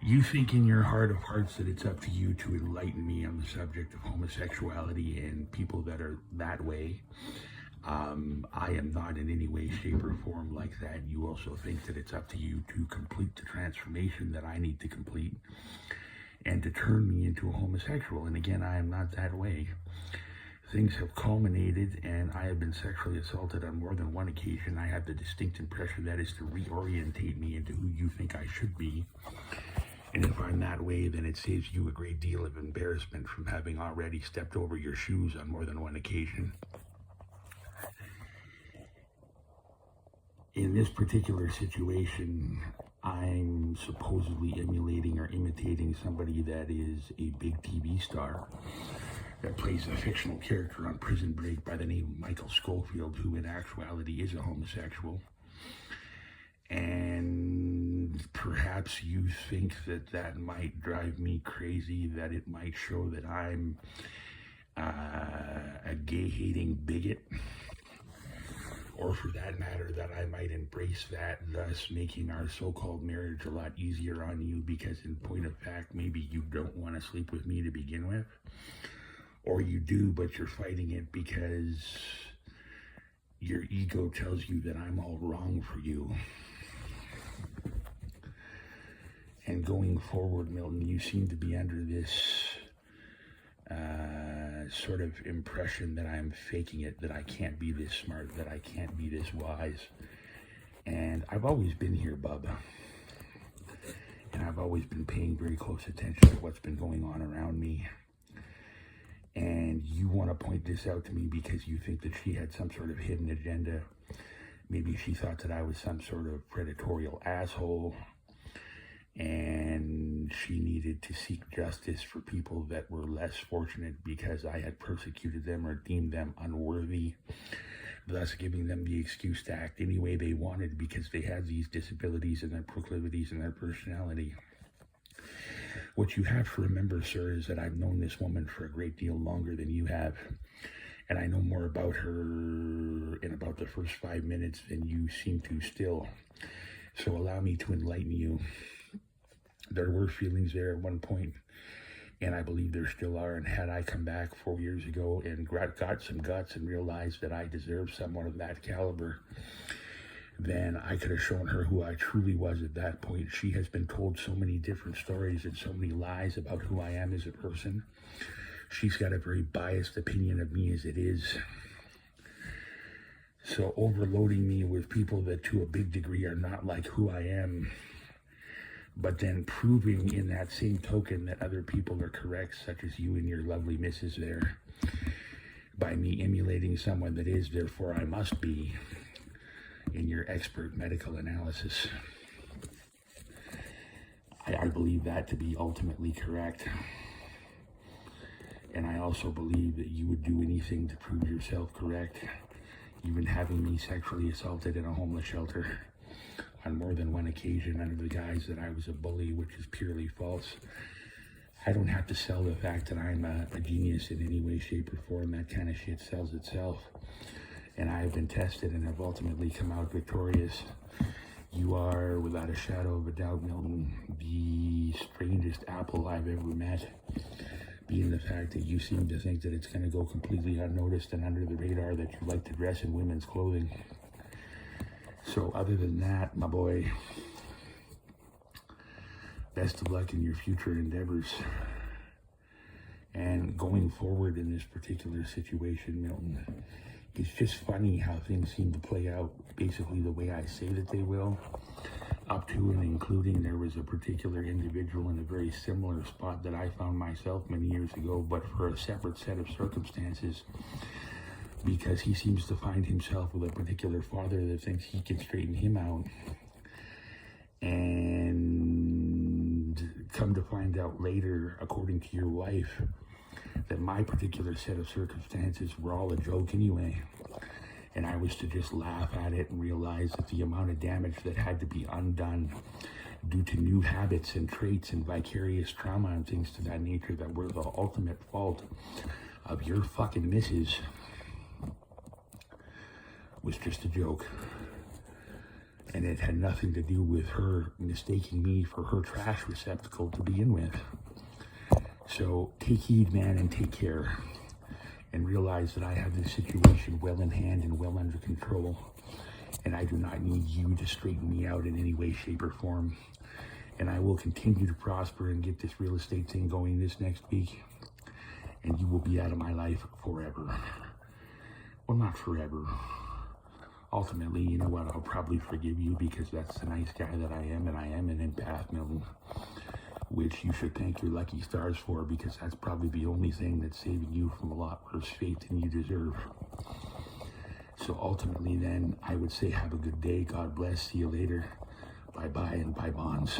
You think in your heart of hearts that it's up to you to enlighten me on the subject of homosexuality and people that are that way. I am not in any way, shape, or form like that. You also think that it's up to you to complete the transformation that I need to complete and to turn me into a homosexual. And again, I am not that way. Things have culminated and I have been sexually assaulted on more than one occasion. I have the distinct impression that is to reorientate me into who you think I should be. And if I'm that way, then it saves you a great deal of embarrassment from having already stepped over your shoes on more than one occasion. In this particular situation, I'm supposedly emulating or imitating somebody that is a big TV star that plays a fictional character on Prison Break by the name of Michael Scofield, who in actuality is a homosexual. And perhaps you think that that might drive me crazy, that it might show that I'm a gay-hating bigot, or for that matter, that I might embrace that, thus making our so-called marriage a lot easier on you, because in point of fact, maybe you don't want to sleep with me to begin with, or you do, but you're fighting it because your ego tells you that I'm all wrong for you. And going forward, Milton, you seem to be under this sort of impression that I'm faking it, that I can't be this smart, that I can't be this wise. And I've always been here, bub. And I've always been paying very close attention to what's been going on around me. And you want to point this out to me because you think that she had some sort of hidden agenda. Maybe she thought that I was some sort of predatorial asshole, and she needed to seek justice for people that were less fortunate because I had persecuted them or deemed them unworthy, thus giving them the excuse to act any way they wanted because they had these disabilities and their proclivities and their personality. What you have to remember, sir, is that I've known this woman for a great deal longer than you have, and I know more about her in about the first 5 minutes than you seem to still. So allow me to enlighten you. There were feelings there at one point, and I believe there still are. And had I come back 4 years ago and got some guts and realized that I deserved someone of that caliber, then I could have shown her who I truly was at that point. She has been told so many different stories and so many lies about who I am as a person. She's got a very biased opinion of me as it is. So overloading me with people that to a big degree are not like who I am, but then proving in that same token that other people are correct, such as you and your lovely missus there, by me emulating someone that is, therefore I must be, in your expert medical analysis. I believe that to be ultimately correct. And I also believe that you would do anything to prove yourself correct, even having me sexually assaulted in a homeless shelter on more than one occasion under the guise that I was a bully, which is purely false. I don't have to sell the fact that I'm a genius in any way, shape, or form. That kind of shit sells itself. And I have been tested and have ultimately come out victorious. You are, without a shadow of a doubt, Milton, the strangest apple I've ever met. Being the fact that you seem to think that it's going to go completely unnoticed and under the radar that you like to dress in women's clothing. So other than that, my boy, best of luck in your future endeavors. And going forward in this particular situation, Milton, it's just funny how things seem to play out basically the way I say that they will, up to and including there was a particular individual in a very similar spot that I found myself many years ago, but for a separate set of circumstances, because he seems to find himself with a particular father that thinks he can straighten him out. And come to find out later, according to your wife, that my particular set of circumstances were all a joke anyway. And I was to just laugh at it and realize that the amount of damage that had to be undone due to new habits and traits and vicarious trauma and things to that nature that were the ultimate fault of your fucking missus was just a joke. And it had nothing to do with her mistaking me for her trash receptacle to begin with. So take heed, man, and take care. And realize that I have this situation well in hand and well under control. And I do not need you to straighten me out in any way, shape, or form. And I will continue to prosper and get this real estate thing going this next week. And you will be out of my life forever. Well, not forever. Ultimately, you know what, I'll probably forgive you because that's the nice guy that I am, and I am an empath, Milton, which you should thank your lucky stars for, because that's probably the only thing that's saving you from a lot worse fate than you deserve. So ultimately then, I would say have a good day, God bless, see you later, bye-bye, and bye bonds.